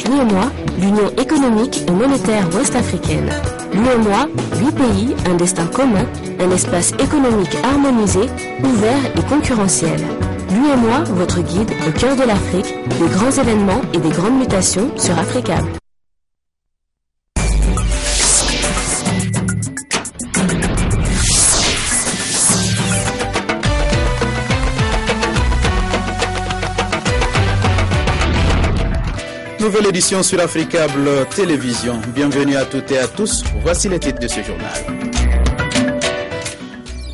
L'UEMOA, l'Union économique et monétaire ouest-africaine. L'UEMOA, 8 pays, un destin commun, un espace économique harmonisé, ouvert et concurrentiel. L'UEMOA, votre guide au cœur de l'Afrique, des grands événements et des grandes mutations sur Africable. Nouvelle édition sur Africable Télévision. Bienvenue à toutes et à tous. Voici les titres de ce journal.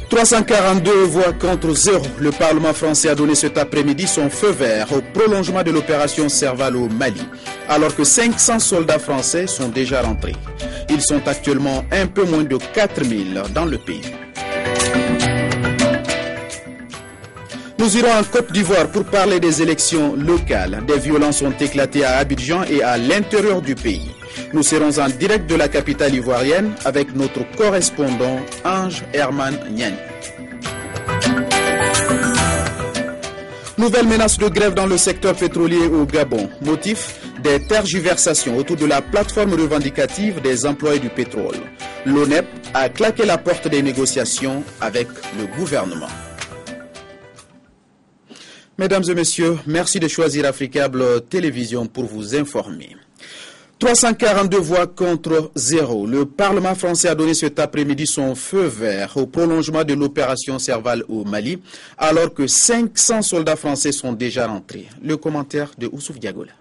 342 voix contre 0. Le Parlement français a donné cet après-midi son feu vert au prolongement de l'opération Serval au Mali, alors que 500 soldats français sont déjà rentrés. Ils sont actuellement un peu moins de 4000 dans le pays. Nous irons en Côte d'Ivoire pour parler des élections locales. Des violences ont éclaté à Abidjan et à l'intérieur du pays. Nous serons en direct de la capitale ivoirienne avec notre correspondant Ange Herman Nian. Nouvelle menace de grève dans le secteur pétrolier au Gabon. Motif, des tergiversations autour de la plateforme revendicative des employés du pétrole. L'ONEP a claqué la porte des négociations avec le gouvernement. Mesdames et messieurs, merci de choisir Africable Télévision pour vous informer. 342 voix contre 0. Le Parlement français a donné cet après-midi son feu vert au prolongement de l'opération Serval au Mali, alors que 500 soldats français sont déjà rentrés. Le commentaire de Oussouf Diagola.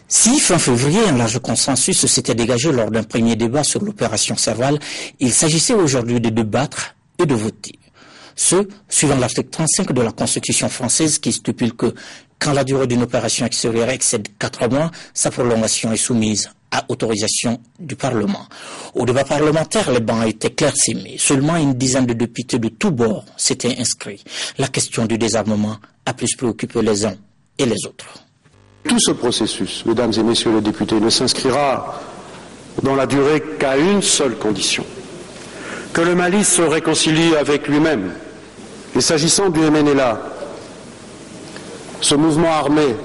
Si fin février, un large consensus s'était dégagé lors d'un premier débat sur l'opération Serval, il s'agissait aujourd'hui de débattre et de voter. Ce, suivant l'article 35 de la Constitution française qui stipule que quand la durée d'une opération extérieure excède 4 mois, sa prolongation est soumise à autorisation du Parlement. Au débat parlementaire, les bancs étaient clairsemés. Seulement une dizaine de députés de tous bords s'étaient inscrits. La question du désarmement a plus préoccupé les uns et les autres. Tout ce processus, mesdames et messieurs les députés, ne s'inscrira dans la durée qu'à une seule condition. Que le Mali se réconcilie avec lui-même. Et s'agissant du MNLA, ce mouvement armé,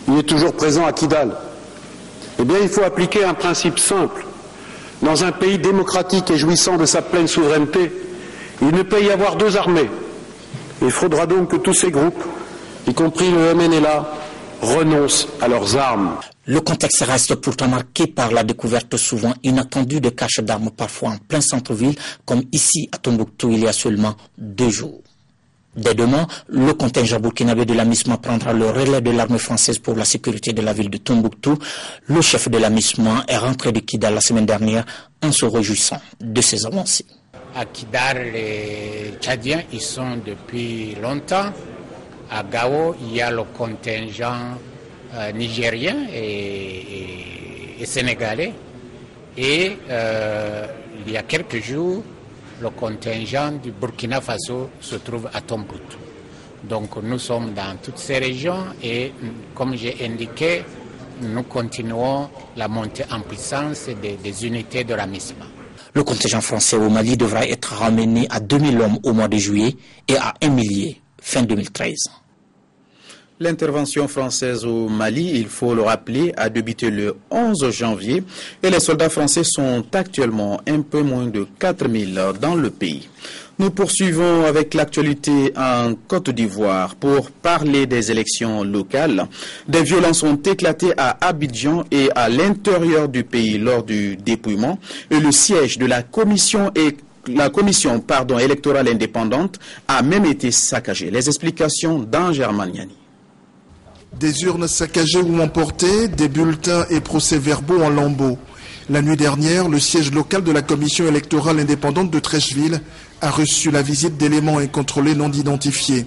il est toujours présent à Kidal. Eh bien, il faut appliquer un principe simple. Dans un pays démocratique et jouissant de sa pleine souveraineté, il ne peut y avoir deux armées. Il faudra donc que tous ces groupes, y compris le MNLA, renoncent à leurs armes. Le contexte reste pourtant marqué par la découverte souvent inattendue de caches d'armes, parfois en plein centre-ville, comme ici à Tombouctou il y a seulement 2 jours. Dès demain, le contingent burkinabé de la MISMA prendra le relais de l'armée française pour la sécurité de la ville de Tombouctou. Le chef de la MISMA est rentré de Kidal la semaine dernière en se réjouissant de ses avancées. À Kidal, les Tchadiens, ils sont depuis longtemps. À Gao, il y a le contingent nigérien et sénégalais. Et il y a quelques jours, le contingent du Burkina Faso se trouve à Tombouctou. Donc nous sommes dans toutes ces régions et comme j'ai indiqué, nous continuons la montée en puissance des unités de la MISMA. Le contingent français au Mali devra être ramené à 2000 hommes au mois de juillet et à 1 millier fin 2013. L'intervention française au Mali, il faut le rappeler, a débuté le 11 janvier et les soldats français sont actuellement un peu moins de 4000 dans le pays. Nous poursuivons avec l'actualité en Côte d'Ivoire pour parler des élections locales. Des violences ont éclaté à Abidjan et à l'intérieur du pays lors du dépouillement et le siège de la commission électorale indépendante a même été saccagé. Les explications d'Ange Herman Nian. Des urnes saccagées ou emportées, des bulletins et procès-verbaux en lambeaux. La nuit dernière, le siège local de la commission électorale indépendante de Treichville a reçu la visite d'éléments incontrôlés non identifiés.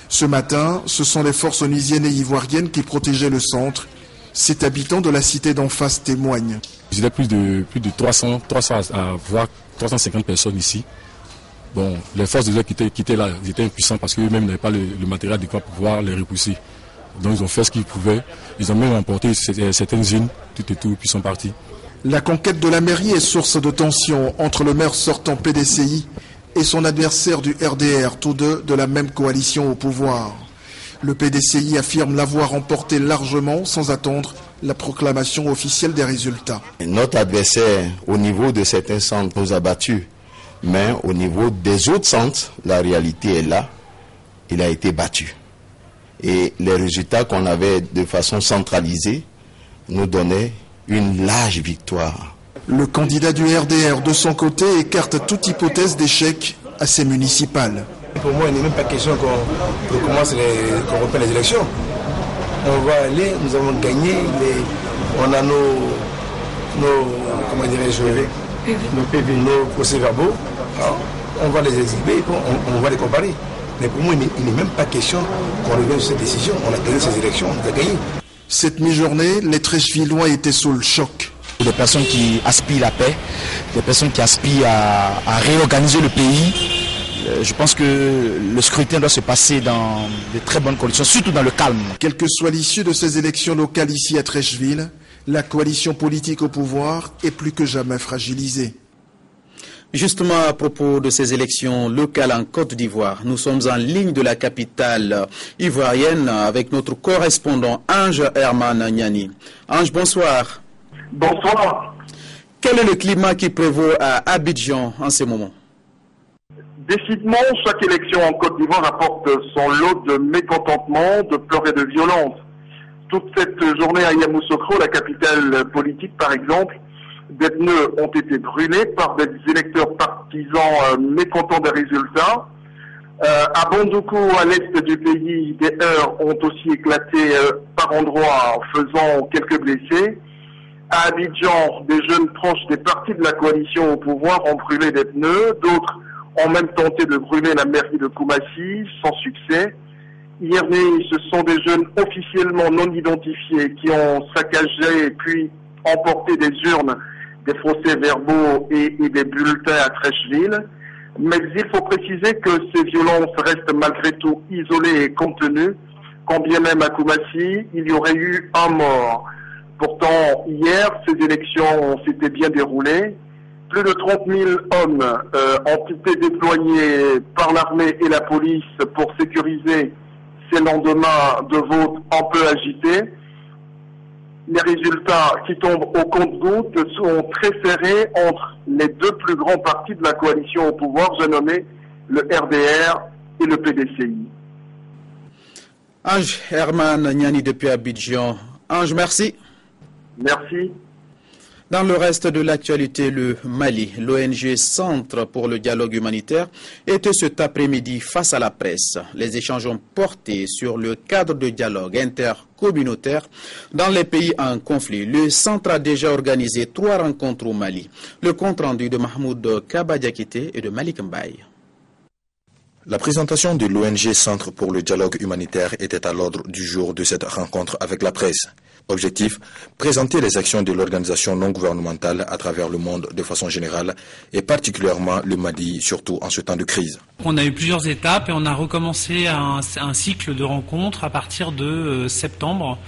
Ce matin, ce sont les forces onusiennes et ivoiriennes qui protégeaient le centre. 7 habitants de la cité d'en face témoignent. Il y a plus de 300 à voire 350 personnes ici. Bon, les forces de l'ordre qui étaient là, ils étaient impuissants parce qu'eux-mêmes n'avaient pas le matériel adéquat pour pouvoir les repousser. Donc ils ont fait ce qu'ils pouvaient. Ils ont même emporté certaines unes, tout et tout, puis sont partis. La conquête de la mairie est source de tension entre le maire sortant PDCI et son adversaire du RDR, tous deux de la même coalition au pouvoir. Le PDCI affirme l'avoir emporté largement sans attendre la proclamation officielle des résultats. Notre adversaire, au niveau de certains centres, nous a battus. Mais au niveau des autres centres, la réalité est là. Il a été battu. Et les résultats qu'on avait de façon centralisée nous donnaient une large victoire. Le candidat du RDR, de son côté, écarte toute hypothèse d'échec à ces municipales. Pour moi, il n'est même pas question qu'on reprenne les élections. On va aller, nous avons gagné, on a nos procès-verbaux, on va les exhiber, on va les comparer. Mais pour moi, il n'est même pas question qu'on revienne sur cette décision. On a gagné ces élections, on a gagné. Cette mi-journée, les Trèchevillois étaient sous le choc. Des personnes qui aspirent la paix, des personnes qui aspirent à réorganiser le pays. Je pense que le scrutin doit se passer dans de très bonnes conditions, surtout dans le calme. Quelle que soit l'issue de ces élections locales ici à Trècheville, la coalition politique au pouvoir est plus que jamais fragilisée. Justement, à propos de ces élections locales en Côte d'Ivoire, nous sommes en ligne de la capitale ivoirienne avec notre correspondant Ange Herman Niani. Ange, bonsoir. Bonsoir. Quel est le climat qui prévaut à Abidjan en ce moment? Décidément, chaque élection en Côte d'Ivoire apporte son lot de mécontentement, de pleurs et de violence. Toute cette journée à Yamoussoukro, la capitale politique par exemple, des pneus ont été brûlés par des électeurs partisans mécontents des résultats. À Bandoukou, à l'est du pays, des heurts ont aussi éclaté par endroits, faisant quelques blessés. À Abidjan, des jeunes proches des partis de la coalition au pouvoir ont brûlé des pneus, d'autres ont même tenté de brûler la mairie de Koumassi, sans succès. Hier nuit, ce sont des jeunes officiellement non identifiés qui ont saccagé puis emporté des urnes, des procès-verbaux et des bulletins à Trècheville. Mais il faut préciser que ces violences restent malgré tout isolées et contenues, quand bien même à Koumassi, il y aurait eu un mort. Pourtant, hier, ces élections s'étaient bien déroulées. Plus de 30 000 hommes ont été déployés par l'armée et la police pour sécuriser ces lendemains de vote un peu agités. Les résultats qui tombent au compte-gouttes sont très serrés entre les deux plus grands partis de la coalition au pouvoir, j'ai nommé le RDR et le PDCI. Ange Herman Niani depuis Abidjan. Ange, merci. Merci. Dans le reste de l'actualité, le Mali, l'ONG Centre pour le dialogue humanitaire, était cet après-midi face à la presse. Les échanges ont porté sur le cadre de dialogue intercommunautaire dans les pays en conflit. Le Centre a déjà organisé 3 rencontres au Mali. Le compte-rendu de Mahmoud Kabadiakité et de Malik Mbaye. La présentation de l'ONG Centre pour le dialogue humanitaire était à l'ordre du jour de cette rencontre avec la presse. Objectif, présenter les actions de l'organisation non gouvernementale à travers le monde de façon générale et particulièrement le Mali, surtout en ce temps de crise. On a eu plusieurs étapes et on a recommencé un cycle de rencontres à partir de septembre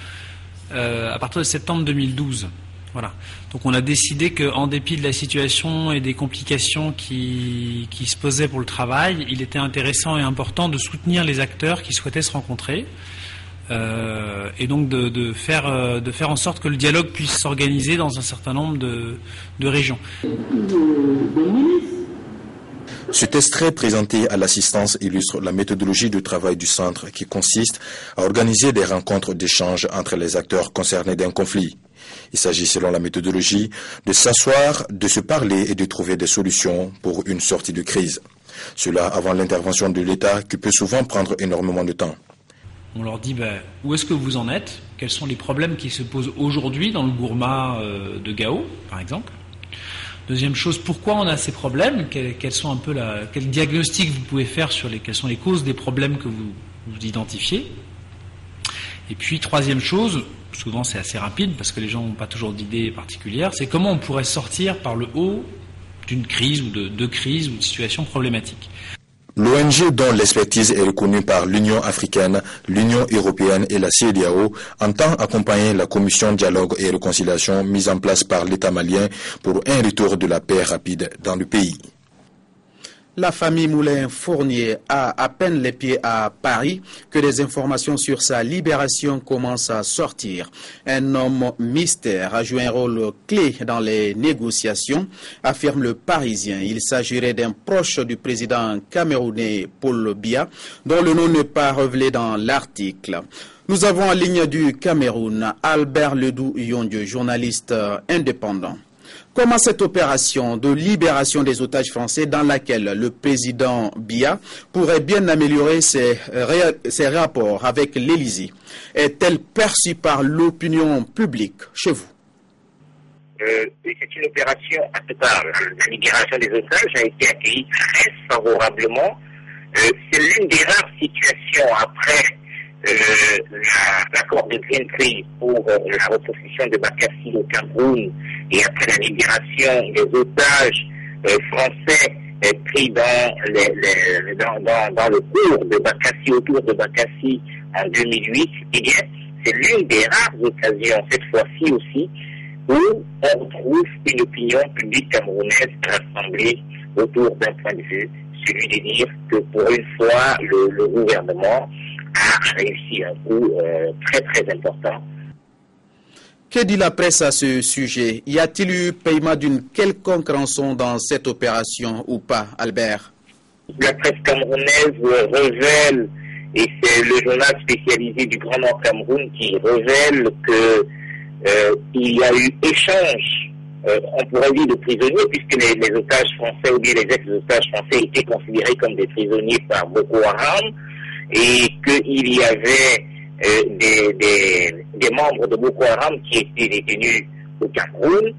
2012. Voilà. Donc on a décidé qu'en dépit de la situation et des complications qui se posaient pour le travail, il était intéressant et important de soutenir les acteurs qui souhaitaient se rencontrer. Et donc de faire en sorte que le dialogue puisse s'organiser dans un certain nombre de régions. Cet extrait présenté à l'assistance illustre la méthodologie de travail du centre qui consiste à organiser des rencontres d'échange entre les acteurs concernés d'un conflit. Il s'agit, selon la méthodologie, de s'asseoir, de se parler et de trouver des solutions pour une sortie de crise. Cela avant l'intervention de l'État qui peut souvent prendre énormément de temps. On leur dit où est-ce que vous en êtes, quels sont les problèmes qui se posent aujourd'hui dans le Gourma de Gao, par exemple. Deuxième chose, pourquoi on a ces problèmes, quel diagnostic vous pouvez faire sur quelles sont les causes des problèmes que vous identifiez. Et puis troisième chose, souvent c'est assez rapide parce que les gens n'ont pas toujours d'idées particulières, c'est comment on pourrait sortir par le haut d'une crise ou de deux crises ou de situations problématiques. L'ONG, dont l'expertise est reconnue par l'Union africaine, l'Union européenne et la CEDEAO, entend accompagner la commission dialogue et réconciliation mise en place par l'État malien pour un retour de la paix rapide dans le pays. La famille Moulin-Fournier a à peine les pieds à Paris que des informations sur sa libération commencent à sortir. Un homme mystère a joué un rôle clé dans les négociations, affirme le Parisien. Il s'agirait d'un proche du président camerounais Paul Biya, dont le nom n'est pas révélé dans l'article. Nous avons en ligne du Cameroun Albert Ledou-Yondieu, journaliste indépendant. Comment cette opération de libération des otages français, dans laquelle le président Biya pourrait bien améliorer ses rapports avec l'Élysée, est-elle perçue par l'opinion publique chez vous? C'est une opération, en tout cas, la libération des otages a été accueillie très favorablement. C'est l'une des rares situations après l'accord de Greenpeace pour la reconstruction de Bakassi au Cameroun et après la libération des otages français pris dans le cours de Bakassi, autour de Bakassi en 2008, eh bien, c'est l'une des rares occasions, cette fois-ci aussi, où on retrouve une opinion publique camerounaise rassemblée autour d'un point de vue, celui de dire que pour une fois, le gouvernement a réussi un coup très très important. Que dit la presse à ce sujet? Y a-t-il eu paiement d'une quelconque rançon dans cette opération ou pas, Albert? La presse camerounaise révèle, et c'est le journal spécialisé du Grand Nord Cameroun qui révèle que il y a eu échange, on pourrait dire, de prisonniers, puisque les otages français ou bien les ex-otages français étaient considérés comme des prisonniers par Boko Haram, et qu'il y avait des membres de Boko Haram qui étaient détenus au Cameroun.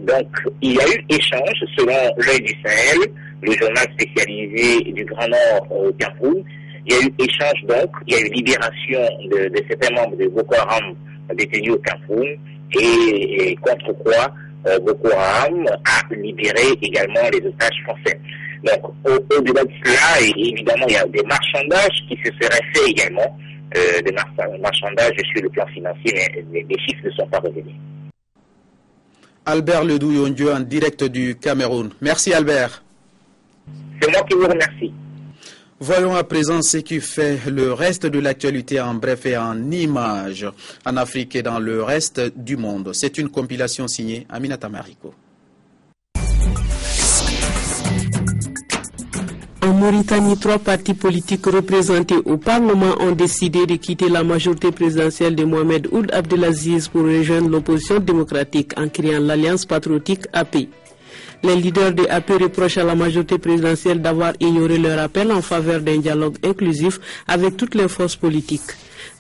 Donc, il y a eu échange, selon l'Œil du Sahel, le journal spécialisé du Grand Nord au Cameroun. Il y a eu échange, donc, il y a eu libération de certains membres de Boko Haram détenus au Cameroun, et contre quoi Boko Haram a libéré également les otages français. Donc, au-delà de cela, évidemment, il y a des marchandages qui se seraient faits également, des marchandages sur le plan financier, mais les chiffres ne sont pas révélés. Albert Ledou-Yondieu en direct du Cameroun. Merci Albert. C'est moi qui vous remercie. Voyons à présent ce qui fait le reste de l'actualité en bref et en images en Afrique et dans le reste du monde. C'est une compilation signée Aminata Mariko. En Mauritanie, 3 partis politiques représentés au Parlement ont décidé de quitter la majorité présidentielle de Mohamed Ould Abdelaziz pour rejoindre l'opposition démocratique en créant l'Alliance patriotique AP. Les leaders de AP reprochent à la majorité présidentielle d'avoir ignoré leur appel en faveur d'un dialogue inclusif avec toutes les forces politiques.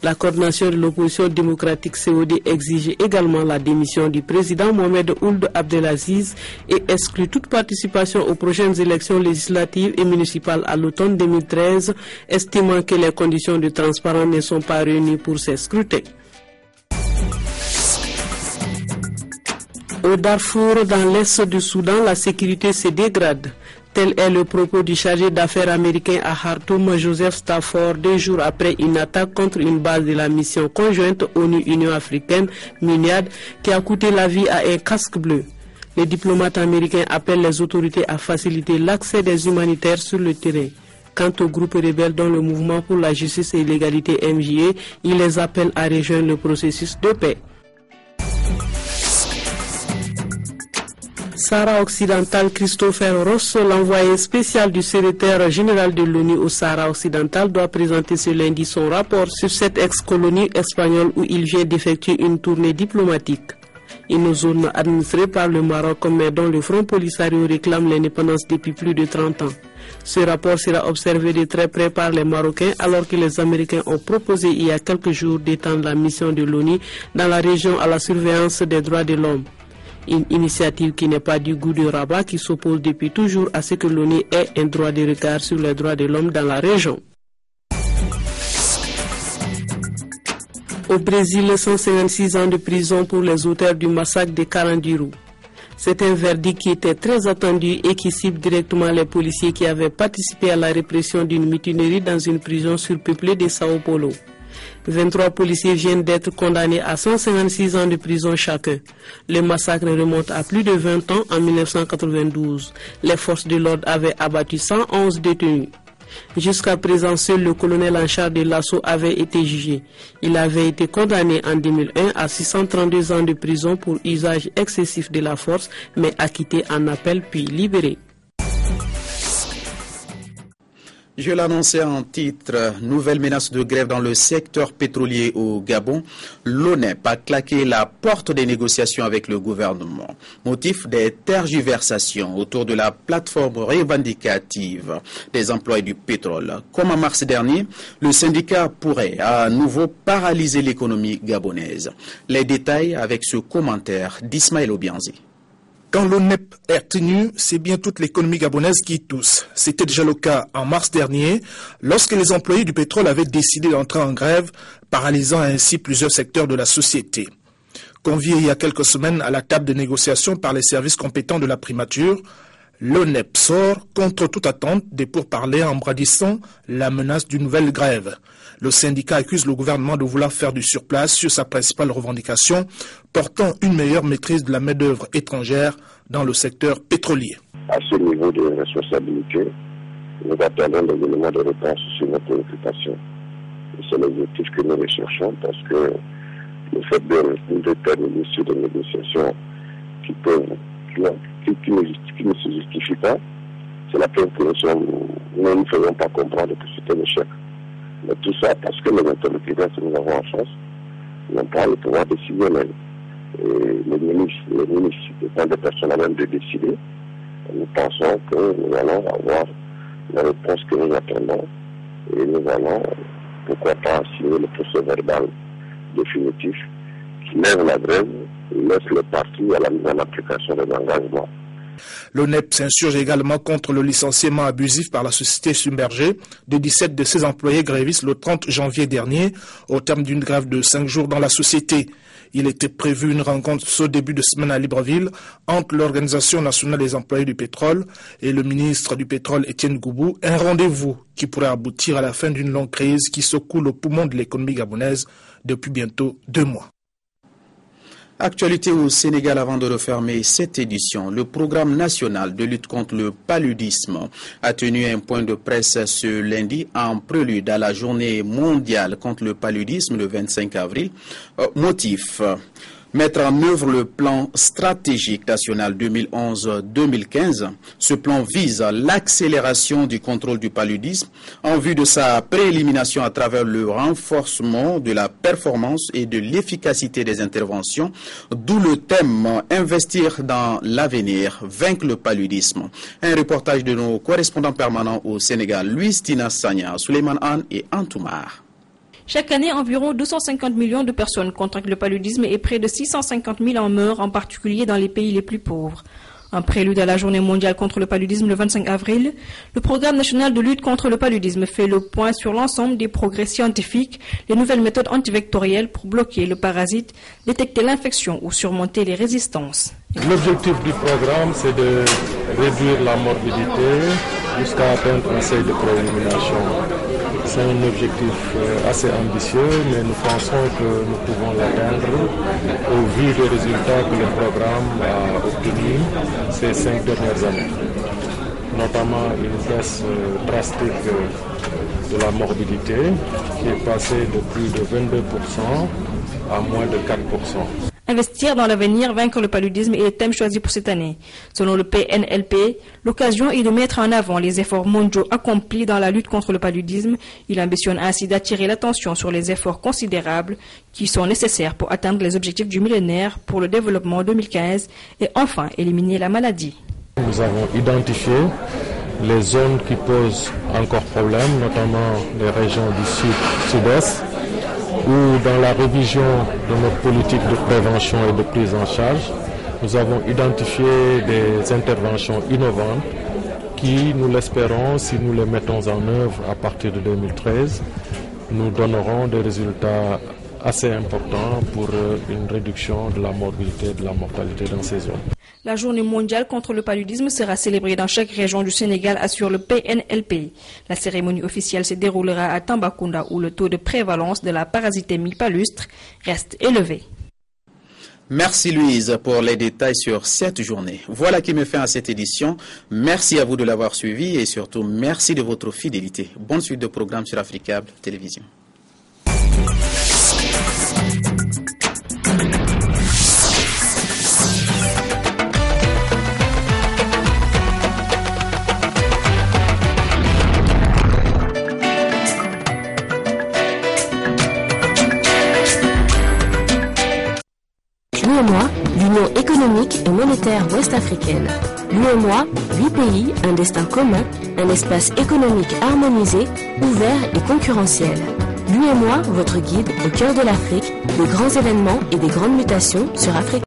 La coordination de l'opposition démocratique COD exige également la démission du président Mohamed Ould Abdelaziz et exclut toute participation aux prochaines élections législatives et municipales à l'automne 2013, estimant que les conditions de transparence ne sont pas réunies pour ces scrutins. Au Darfour, dans l'est du Soudan, la sécurité se dégrade. Tel est le propos du chargé d'affaires américain à Khartoum, Joseph Stafford, 2 jours après une attaque contre une base de la mission conjointe ONU-Union africaine, MINUAD, qui a coûté la vie à un casque bleu. Les diplomates américains appellent les autorités à faciliter l'accès des humanitaires sur le terrain. Quant aux groupes rebelles dont le mouvement pour la justice et l'égalité MJA, il les appelle à rejoindre le processus de paix. Sahara occidental, Christopher Ross, l'envoyé spécial du secrétaire général de l'ONU au Sahara occidental, doit présenter ce lundi son rapport sur cette ex-colonie espagnole où il vient d'effectuer une tournée diplomatique. Une zone administrée par le Maroc mais dont le Front Polisario réclame l'indépendance depuis plus de 30 ans. Ce rapport sera observé de très près par les Marocains alors que les Américains ont proposé il y a quelques jours d'étendre la mission de l'ONU dans la région à la surveillance des droits de l'homme. Une initiative qui n'est pas du goût de Rabat, qui s'oppose depuis toujours à ce que l'ONU ait un droit de regard sur les droits de l'homme dans la région. Au Brésil, 156 ans de prison pour les auteurs du massacre de Carandiru. C'est un verdict qui était très attendu et qui cible directement les policiers qui avaient participé à la répression d'une mutinerie dans une prison surpeuplée de Sao Paulo. 23 policiers viennent d'être condamnés à 156 ans de prison chacun. Le massacre remonte à plus de 20 ans en 1992. Les forces de l'ordre avaient abattu 111 détenus. Jusqu'à présent, seul le colonel en charge de l'assaut avait été jugé. Il avait été condamné en 2001 à 632 ans de prison pour usage excessif de la force, mais acquitté en appel puis libéré. Je l'annonçais en titre, nouvelle menace de grève dans le secteur pétrolier au Gabon. L'ONEP a claqué la porte des négociations avec le gouvernement. Motif des tergiversations autour de la plateforme revendicative des employés du pétrole. Comme en mars dernier, le syndicat pourrait à nouveau paralyser l'économie gabonaise. Les détails avec ce commentaire d'Ismaël Obianzi. Quand l'ONEP est retenu, c'est bien toute l'économie gabonaise qui tousse. C'était déjà le cas en mars dernier, lorsque les employés du pétrole avaient décidé d'entrer en grève, paralysant ainsi plusieurs secteurs de la société. Convié il y a quelques semaines à la table de négociation par les services compétents de la primature, l'ONEP sort contre toute attente des pourparlers en brandissant la menace d'une nouvelle grève. Le syndicat accuse le gouvernement de vouloir faire du surplace sur sa principale revendication, portant une meilleure maîtrise de la main-d'œuvre étrangère dans le secteur pétrolier. À ce niveau de responsabilité, nous attendons des éléments de réponse sur nos préoccupations. C'est l'objectif que nous recherchons parce que le fait de terminer sur des négociations qui ne se justifient pas, c'est la preuve que nous ne faisons pas comprendre que c'est un échec. Mais tout ça parce que les interlocuteurs que nous avons en face n'ont pas le pouvoir décisionnel. Et les ministres étant des personnes à même de décider, nous pensons que nous allons avoir la réponse que nous attendons et nous allons, pourquoi pas, signer le procès verbal définitif qui lève la grève et laisse le parti à la mise en application des engagements. L'ONEP s'insurge également contre le licenciement abusif par la société submergée de 17 de ses employés grévistes le 30 janvier dernier, au terme d'une grève de 5 jours dans la société. Il était prévu une rencontre ce début de semaine à Libreville entre l'Organisation nationale des employés du pétrole et le ministre du pétrole Étienne Goubou, un rendez-vous qui pourrait aboutir à la fin d'une longue crise qui secoue le poumon de l'économie gabonaise depuis bientôt 2 mois. Actualité au Sénégal avant de refermer cette édition. Le programme national de lutte contre le paludisme a tenu un point de presse ce lundi en prélude à la journée mondiale contre le paludisme le 25 avril. Motif: mettre en œuvre le plan stratégique national 2011-2015. Ce plan vise l'accélération du contrôle du paludisme en vue de sa préélimination à travers le renforcement de la performance et de l'efficacité des interventions, d'où le thème « Investir dans l'avenir, vaincre le paludisme ». Un reportage de nos correspondants permanents au Sénégal, Louis Tina Sagna, Souleymane Anne et Antoumar. Chaque année, environ 250 millions de personnes contractent le paludisme et près de 650 000 en meurent, en particulier dans les pays les plus pauvres. En prélude à la journée mondiale contre le paludisme le 25 avril, le programme national de lutte contre le paludisme fait le point sur l'ensemble des progrès scientifiques, les nouvelles méthodes antivectorielles pour bloquer le parasite, détecter l'infection ou surmonter les résistances. L'objectif du programme, c'est de réduire la morbidité jusqu'à atteindre un seuil de préélimination. C'est un objectif assez ambitieux, mais nous pensons que nous pouvons l'atteindre au vu des résultats que le programme a obtenus ces 5 dernières années. Notamment une baisse drastique de la morbidité qui est passée de plus de 22% à moins de 4%. Investir dans l'avenir, vaincre le paludisme est le thème choisi pour cette année. Selon le PNLP, l'occasion est de mettre en avant les efforts mondiaux accomplis dans la lutte contre le paludisme. Il ambitionne ainsi d'attirer l'attention sur les efforts considérables qui sont nécessaires pour atteindre les objectifs du millénaire pour le développement 2015 et enfin éliminer la maladie. Nous avons identifié les zones qui posent encore problème, notamment les régions du sud-est, où dans la révision de notre politique de prévention et de prise en charge, nous avons identifié des interventions innovantes qui, nous l'espérons, si nous les mettons en œuvre à partir de 2013, nous donneront des résultats assez important pour une réduction de la morbidité et de la mortalité dans ces zones. La journée mondiale contre le paludisme sera célébrée dans chaque région du Sénégal, assure le PNLP. La cérémonie officielle se déroulera à Tambacounda où le taux de prévalence de la parasitémie palustre reste élevé. Merci Louise pour les détails sur cette journée. Voilà qui me fait à cette édition. Merci à vous de l'avoir suivi et surtout merci de votre fidélité. Bonne suite de programmes sur Africable Télévision. L'UEMOA, l'Union économique et monétaire ouest-africaine. L'UEMOA, 8 pays, un destin commun, un espace économique harmonisé, ouvert et concurrentiel. L'UEMOA, votre guide au cœur de l'Afrique, des grands événements et des grandes mutations sur Afrique.